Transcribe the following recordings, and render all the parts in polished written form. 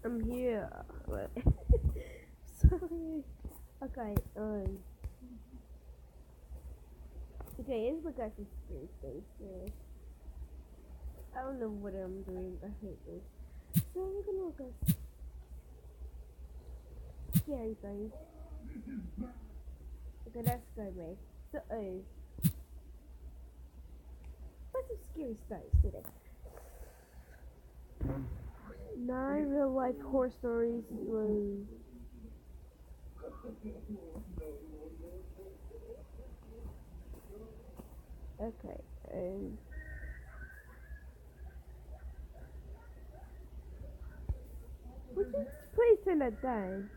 I'm here. What? Sorry. Okay, okay, let's look at this screen space. I don't know what I'm doing. I hate this. So I'm gonna look at scary things. Okay, that's good, mate. So, what's some scary stories today? 9 real life horror stories was. Okay, would you please turn that down?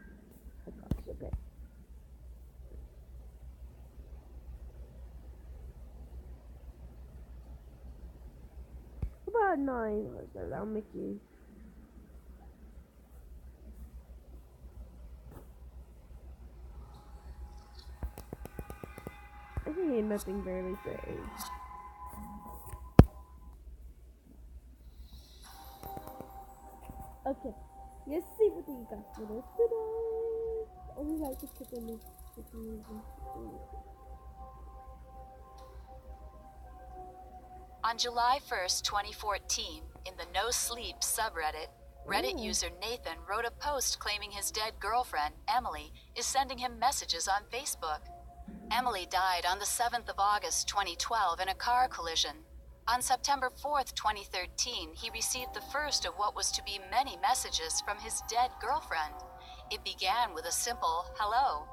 Oh gosh, okay. About 9 or so, I'll make you. I can hear nothing barely say. Okay, let's see what you got for us today. I would like to put in this. On July 1st, 2014, in the No Sleep subreddit, Reddit user Nathan wrote a post claiming his dead girlfriend, Emily, is sending him messages on Facebook. Emily died on the 7th of August 2012 in a car collision. On September 4th, 2013, he received the first of what was to be many messages from his dead girlfriend. It began with a simple hello.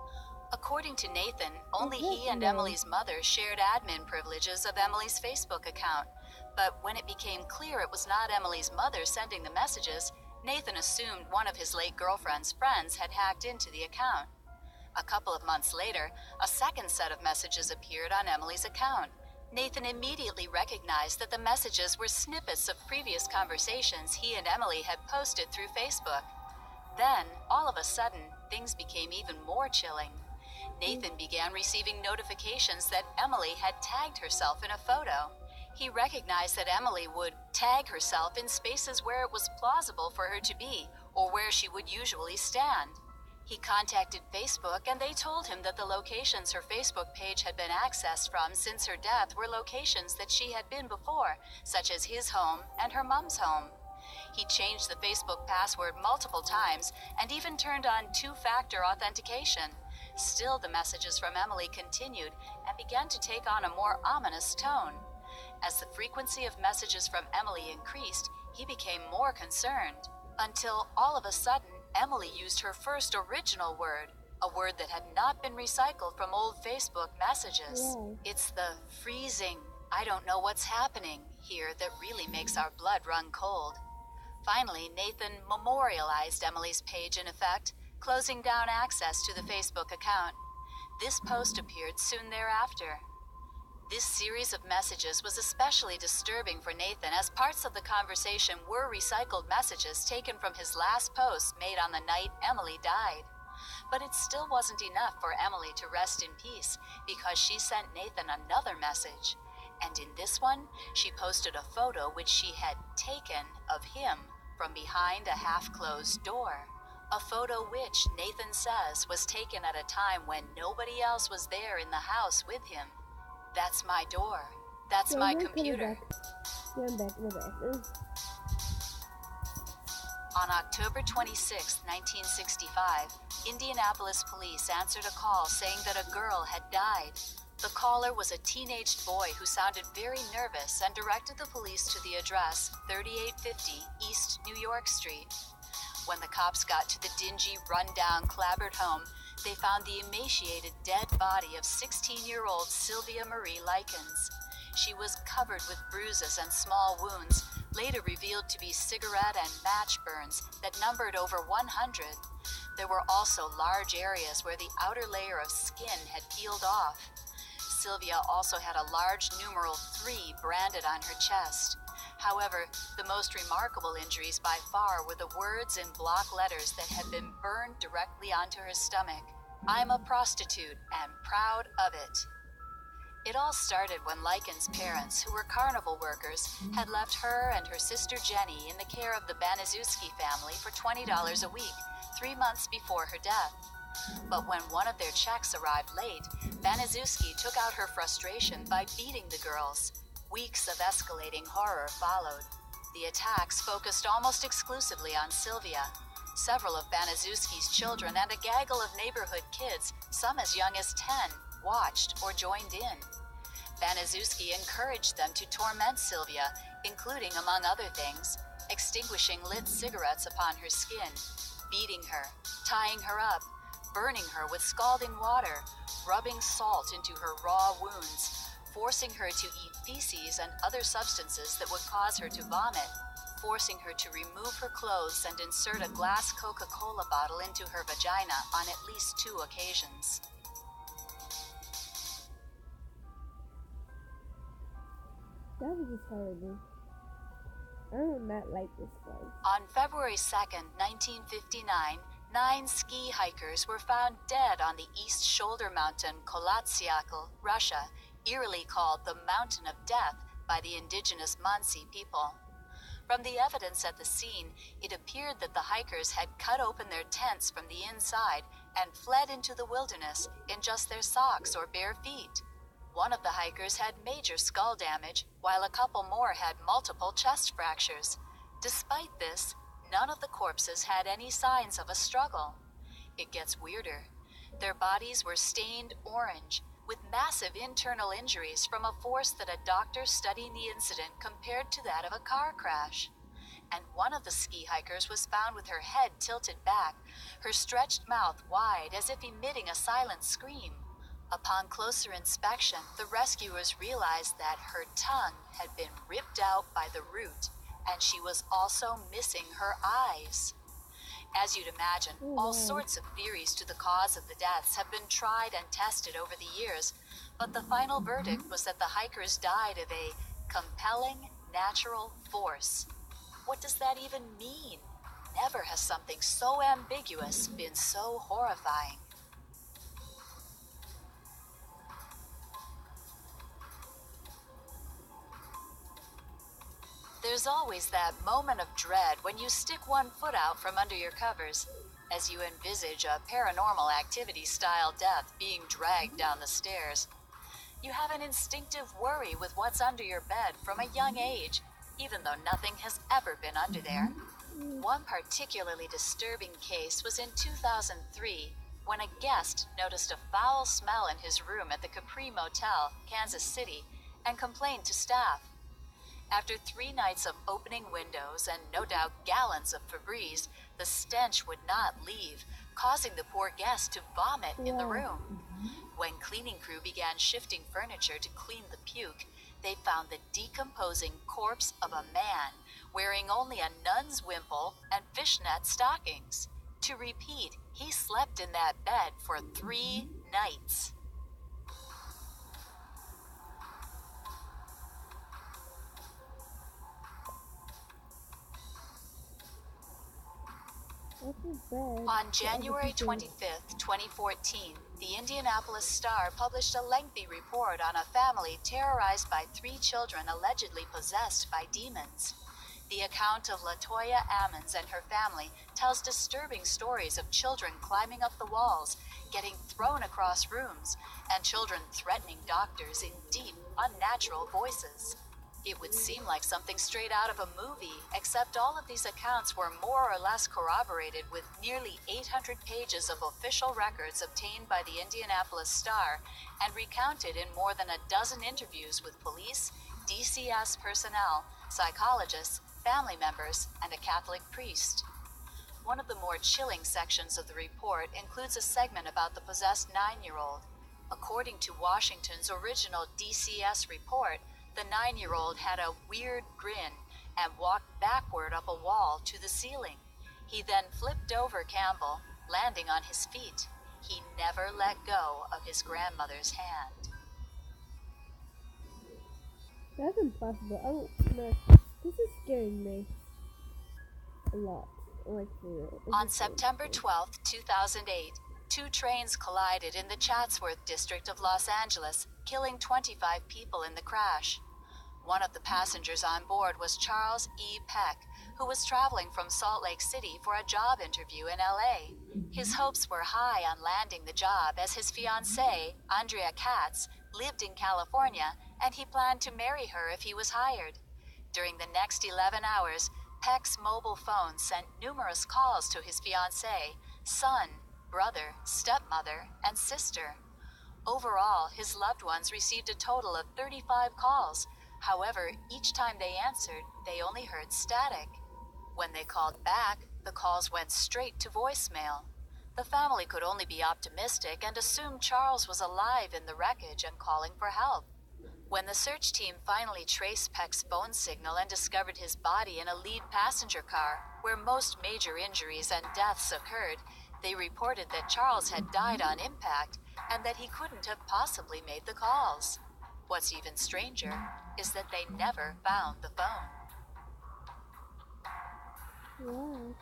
According to Nathan, only he and Emily's mother shared admin privileges of Emily's Facebook account. But when it became clear it was not Emily's mother sending the messages, Nathan assumed one of his late girlfriend's friends had hacked into the account. A couple of months later, a second set of messages appeared on Emily's account. Nathan immediately recognized that the messages were snippets of previous conversations he and Emily had posted through Facebook. Then, all of a sudden, things became even more chilling. Nathan began receiving notifications that Emily had tagged herself in a photo. He recognized that Emily would tag herself in spaces where it was plausible for her to be, or where she would usually stand. He contacted Facebook and they told him that the locations her Facebook page had been accessed from since her death were locations that she had been before, such as his home and her mom's home. He changed the Facebook password multiple times and even turned on two-factor authentication. Still, the messages from Emily continued and began to take on a more ominous tone. As the frequency of messages from Emily increased, he became more concerned, until all of a sudden, Emily used her first original word, a word that had not been recycled from old Facebook messages. Whoa. It's the freezing, I don't know what's happening here that really makes our blood run cold. Finally, Nathan memorialized Emily's page in effect, closing down access to the Facebook account. This post appeared soon thereafter. This series of messages was especially disturbing for Nathan as parts of the conversation were recycled messages taken from his last post made on the night Emily died. But it still wasn't enough for Emily to rest in peace because she sent Nathan another message. And in this one, she posted a photo which she had taken of him from behind a half-closed door. A photo which, Nathan says, was taken at a time when nobody else was there in the house with him. That's my door. That's my computer. Going back to the bathroom. On October 26, 1965, Indianapolis police answered a call saying that a girl had died. The caller was a teenaged boy who sounded very nervous and directed the police to the address 3850 East New York Street. When the cops got to the dingy, run-down, clapboard home, they found the emaciated, dead body of 16-year-old Sylvia Marie Likens. She was covered with bruises and small wounds, later revealed to be cigarette and match burns that numbered over 100. There were also large areas where the outer layer of skin had peeled off. Sylvia also had a large numeral 3 branded on her chest. However, the most remarkable injuries by far were the words in block letters that had been burned directly onto her stomach. I'm a prostitute and proud of it. It all started when Lycan's parents, who were carnival workers, had left her and her sister Jenny in the care of the Baniszewski family for $20 a week, 3 months before her death. But when one of their checks arrived late, Baniszewski took out her frustration by beating the girls. Weeks of escalating horror followed. The attacks focused almost exclusively on Sylvia. Several of Baniszewski's children and a gaggle of neighborhood kids, some as young as 10, watched or joined in. Baniszewski encouraged them to torment Sylvia, including, among other things, extinguishing lit cigarettes upon her skin, beating her, tying her up, burning her with scalding water, rubbing salt into her raw wounds, forcing her to eat feces and other substances that would cause her to vomit, forcing her to remove her clothes and insert a glass Coca-Cola bottle into her vagina on at least 2 occasions. That was just horrible. I do not like this place. On February 2nd, 1959, 9 ski hikers were found dead on the East Shoulder Mountain, Kolatsiakl, Russia, eerily called the Mountain of Death by the indigenous Mansi people. From the evidence at the scene, it appeared that the hikers had cut open their tents from the inside and fled into the wilderness in just their socks or bare feet. One of the hikers had major skull damage, while a couple more had multiple chest fractures. Despite this, none of the corpses had any signs of a struggle. It gets weirder. Their bodies were stained orange, with massive internal injuries from a force that a doctor studying the incident compared to that of a car crash. And one of the ski hikers was found with her head tilted back, her stretched mouth wide as if emitting a silent scream. Upon closer inspection, the rescuers realized that her tongue had been ripped out by the root, and she was also missing her eyes. As you'd imagine, all sorts of theories to the cause of the deaths have been tried and tested over the years, but the final verdict was that the hikers died of a compelling natural force. What does that even mean? Never has something so ambiguous been so horrifying. There's always that moment of dread when you stick one foot out from under your covers, as you envisage a paranormal activity-style death being dragged down the stairs. You have an instinctive worry with what's under your bed from a young age, even though nothing has ever been under there. One particularly disturbing case was in 2003, when a guest noticed a foul smell in his room at the Capri Motel, Kansas City, and complained to staff. After 3 nights of opening windows and no doubt gallons of Febreze, the stench would not leave, causing the poor guest to vomit in the room. When cleaning crew began shifting furniture to clean the puke, they found the decomposing corpse of a man wearing only a nun's wimple and fishnet stockings. To repeat, he slept in that bed for 3 nights. On January 25th, 2014, the Indianapolis Star published a lengthy report on a family terrorized by 3 children allegedly possessed by demons. The account of LaToya Ammons and her family tells disturbing stories of children climbing up the walls, getting thrown across rooms, and children threatening doctors in deep, unnatural voices. It would seem like something straight out of a movie, except all of these accounts were more or less corroborated with nearly 800 pages of official records obtained by the Indianapolis Star and recounted in more than a dozen interviews with police, DCS personnel, psychologists, family members, and a Catholic priest. One of the more chilling sections of the report includes a segment about the possessed 9-year-old. According to Washington's original DCS report, the 9-year-old had a weird grin and walked backward up a wall to the ceiling. He then flipped over Campbell, landing on his feet. He never let go of his grandmother's hand. That's impossible. Oh, no. This is scaring me. A lot. Like, for real. On September 12, 2008, two trains collided in the Chatsworth district of Los Angeles, killing 25 people in the crash. One of the passengers on board was Charles E. Peck, who was traveling from Salt Lake City for a job interview in LA. His hopes were high on landing the job as his fiancée, Andrea Katz, lived in California and he planned to marry her if he was hired. During the next 11 hours, Peck's mobile phone sent numerous calls to his fiancée, son, brother, stepmother, and sister. Overall, his loved ones received a total of 35 calls. However, each time they answered, they only heard static. When they called back, the calls went straight to voicemail. The family could only be optimistic and assumed Charles was alive in the wreckage and calling for help. When the search team finally traced Peck's phone signal and discovered his body in a lead passenger car, where most major injuries and deaths occurred, they reported that Charles had died on impact and that he couldn't have possibly made the calls. What's even stranger is that they never found the phone. Wow.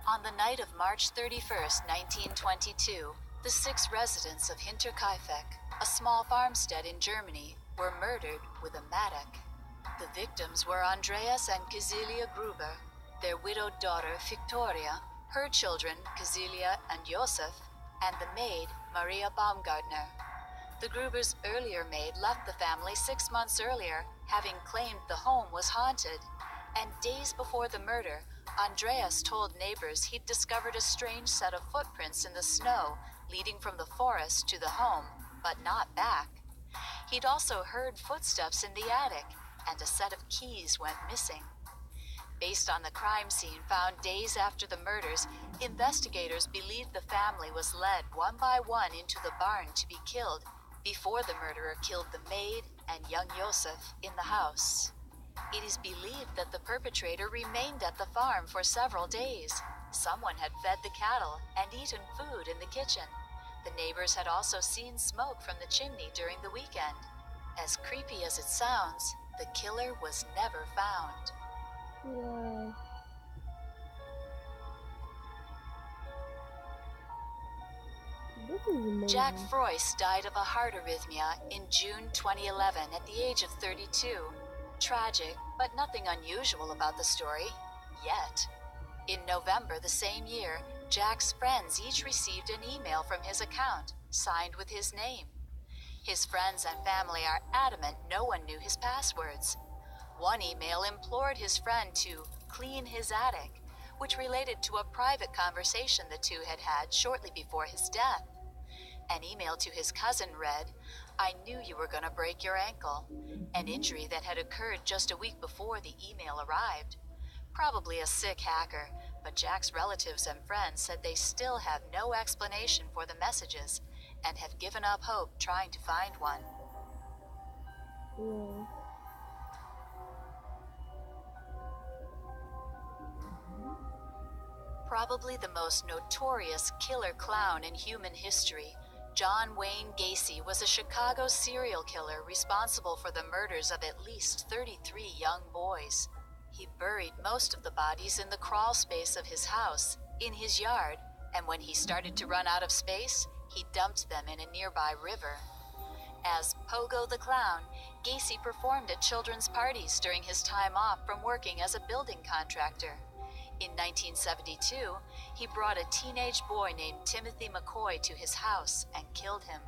On the night of March 31st, 1922, the 6 residents of Hinterkaifeck, a small farmstead in Germany, were murdered with a mattock. The victims were Andreas and Cecilia Gruber, their widowed daughter Victoria, her children Cecilia and Josef, and the maid Maria Baumgartner. The Grubers' earlier maid left the family 6 months earlier, having claimed the home was haunted. And days before the murder, Andreas told neighbors he'd discovered a strange set of footprints in the snow leading from the forest to the home, but not back. He'd also heard footsteps in the attic, and a set of keys went missing. Based on the crime scene found days after the murders, investigators believed the family was led one by one into the barn to be killed before the murderer killed the maid and young Josef in the house. It is believed that the perpetrator remained at the farm for several days. Someone had fed the cattle and eaten food in the kitchen. The neighbors had also seen smoke from the chimney during the weekend. As creepy as it sounds, the killer was never found. Wow. This is amazing. Jack Froist died of a heart arrhythmia in June 2011 at the age of 32. Tragic, but nothing unusual about the story, yet. In November the same year, Jack's friends each received an email from his account, signed with his name. His friends and family are adamant no one knew his passwords. One email implored his friend to clean his attic, which related to a private conversation the two had had shortly before his death. An email to his cousin read, "I knew you were going to break your ankle," an injury that had occurred just a week before the email arrived. Probably a sick hacker, but Jack's relatives and friends said they still have no explanation for the messages and have given up hope trying to find one. Yeah. Probably the most notorious killer clown in human history, John Wayne Gacy was a Chicago serial killer responsible for the murders of at least 33 young boys. He buried most of the bodies in the crawl space of his house, in his yard, and when he started to run out of space, he dumped them in a nearby river. As Pogo the Clown, Gacy performed at children's parties during his time off from working as a building contractor. In 1972, he brought a teenage boy named Timothy McCoy to his house and killed him.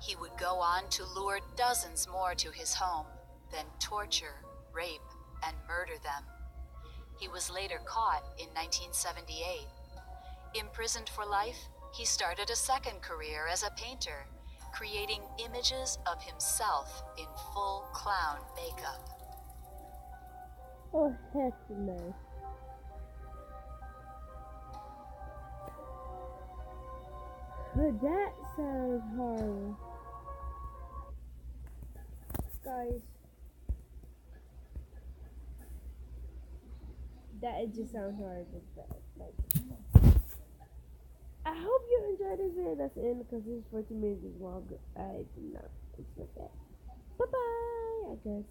He would go on to lure dozens more to his home, then torture, rape, and murder them. He was later caught in 1978. Imprisoned for life, he started a second career as a painter, creating images of himself in full clown makeup. Oh, heck no. But that sounds horrible. Guys, that just sounds horrible. Like, I hope you enjoyed this video. That's the end because it's 14 minutes long. I did not expect that. Bye bye, I guess.